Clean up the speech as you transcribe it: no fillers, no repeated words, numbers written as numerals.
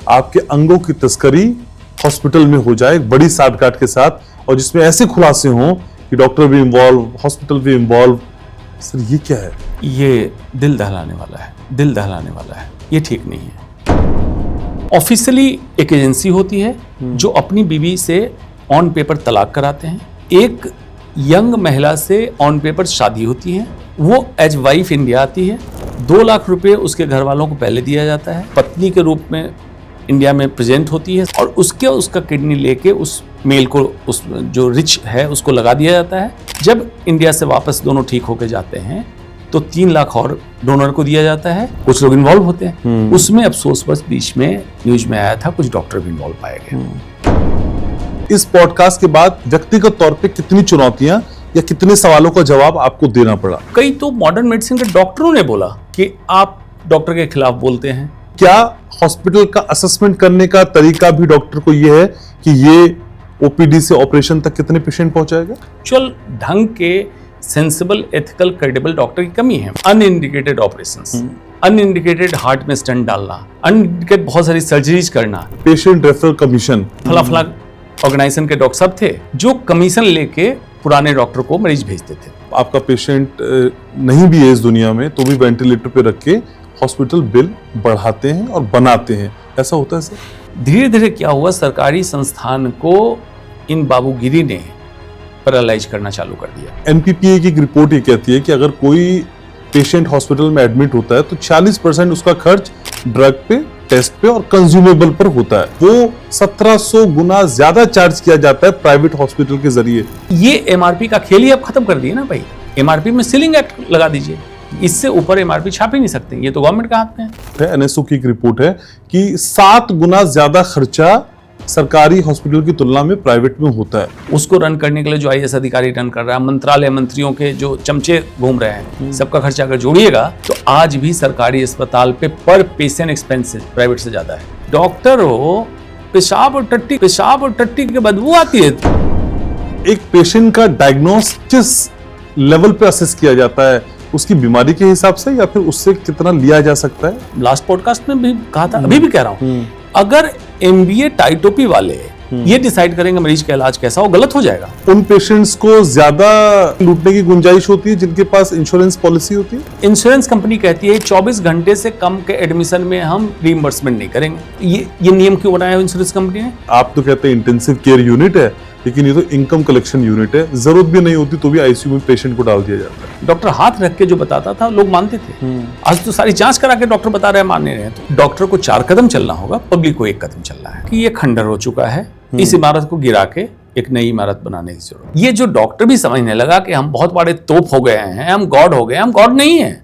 आपके अंगों की तस्करी हॉस्पिटल में हो जाए बड़ी साठगांठ के साथ, और जिसमें ऐसे खुलासे हों कि डॉक्टर भी इन्वॉल्व, हॉस्पिटल भी इन्वॉल्व। सर ये क्या है? ये दिल दहलाने वाला है, दिल दहलाने वाला है। ये ठीक नहीं है। ऑफिशियली एक एजेंसी होती है जो अपनी बीवी से ऑन पेपर तलाक कराते हैं। एक यंग महिला से ऑन पेपर शादी होती है, वो एज वाइफ इंडिया आती है। 2 लाख रुपए उसके घर वालों को पहले दिया जाता है, पत्नी के रूप में इंडिया में प्रेजेंट होती है, और उसका किडनी लेके उस मेल को, उस जो रिच है उसको लगा दिया जाता है। जब इंडिया से वापस दोनों ठीक होके जाते हैं तो 3 लाख और डोनर को दिया जाता है। कुछ लोग इन्वॉल्व होते हैं उसमें। अफसोस बस बीच में न्यूज में आया था कुछ डॉक्टर भी इन्वॉल्व पाए गए। इस पॉडकास्ट के बाद व्यक्तिगत तौर पे कितनी चुनौतियां या कितने सवालों का जवाब आपको देना पड़ा? कई तो मॉडर्न मेडिसिन के डॉक्टरों ने बोला कि आप डॉक्टर के खिलाफ बोलते हैं। क्या हॉस्पिटल का असेसमेंट करने का तरीका भी डॉक्टर को ये है कि ये ओपीडी से ऑपरेशन तक कितने पेशेंट पहुंचाएगा? चल ढंग के सेंसिबल, एथिकल, क्रेडिबल डॉक्टर की कमी है। अनइंडिकेटेड ऑपरेशंस, अनइंडिकेटेड हार्ट में स्टेंट डालना, अनइंडिकेटेड बहुत सारी सर्जरीज करना। पेशेंट रेफरल कमीशन, फला ऑर्गेनाइजेशन के डॉक्टर सब थे जो कमीशन लेके पुराने डॉक्टर को मरीज भेजते थे। आपका पेशेंट नहीं भी है इस दुनिया में तो भी वेंटिलेटर पे रख के हॉस्पिटल बिल बढ़ाते हैं और बनाते हैं, ऐसा होता है सर? धीरे धीरे क्या हुआ, सरकारी संस्थान को इन बाबूगिरी ने पैरालाइज करना चालू कर दिया। एनपीपीए की एक रिपोर्ट ये कहती है कि अगर कोई पेशेंट हॉस्पिटल में एडमिट होता है तो 40% उसका खर्च ड्रग पे, टेस्ट पे और कंज्यूमेबल पर होता है। वो 1700 गुना ज्यादा चार्ज किया जाता है प्राइवेट हॉस्पिटल के जरिए। ये एमआरपी का खेल ही अब खत्म कर दिए ना भाई। एमआरपी में सीलिंग एक्ट लगा दीजिए, इससे ऊपर एमआरपी छाप ही नहीं सकते। ये तो गवर्नमेंट का हाथ में है। एनएसओ की एक रिपोर्ट है कि 7 गुना ज्यादा खर्चा सरकारी हॉस्पिटल की तुलना में प्राइवेट में होता है। उसको रन करने के लिए जो आईएएस अधिकारी रन कर रहा है, मंत्रालय मंत्रियों के जो चमचे घूम रहे हैं, सबका खर्चा अगर जोड़िएगा तो आज भी सरकारी अस्पताल पे पर पेशेंट एक्सपेंसेस प्राइवेट से ज्यादा है। डॉक्टर हो, पेशाब और टट्टी की बदबू आती है। एक पेशेंट का डायग्नोस किस लेवल पे असेस किया जाता है? उसकी बीमारी के हिसाब से या फिर उससे कितना लिया जा सकता है? लास्ट पॉडकास्ट में भी कहा था, अभी भी कह रहा हूं, अगर एमबीए टाइटोपी वाले ये डिसाइड करेंगे मरीज का इलाज कैसा हो, गलत हो जाएगा। उन पेशेंट्स को ज्यादा लूटने की गुंजाइश होती है जिनके पास इंश्योरेंस पॉलिसी होती है। इंश्योरेंस कंपनी कहती है 24 घंटे से कम के एडमिशन में हम रीइंबर्समेंट नहीं करेंगे। ये नियम क्यों बनाया है इंश्योरेंस कंपनी ने? आप तो कहते हैं इंटेंसिव केयर यूनिट है, लेकिन ये तो इनकम कलेक्शन यूनिट है। जरूरत भी नहीं होती तो भी आईसीयू में पेशेंट को डाल दिया जाता है। डॉक्टर हाथ रख के जो बताता था लोग मानते थे। आज तो सारी जांच करा के डॉक्टर बता रहे हैं, मान नहीं रहे। तो डॉक्टर को 4 कदम चलना होगा, पब्लिक को 1 कदम चलना है कि ये खंडर हो चुका है, इस इमारत को गिरा के एक नई इमारत बनाने की जरूरत। ये जो डॉक्टर भी समझने लगा कि हम बहुत बड़े तोप हो गए हैं, हम गॉड हो गए, हम गॉड नहीं है।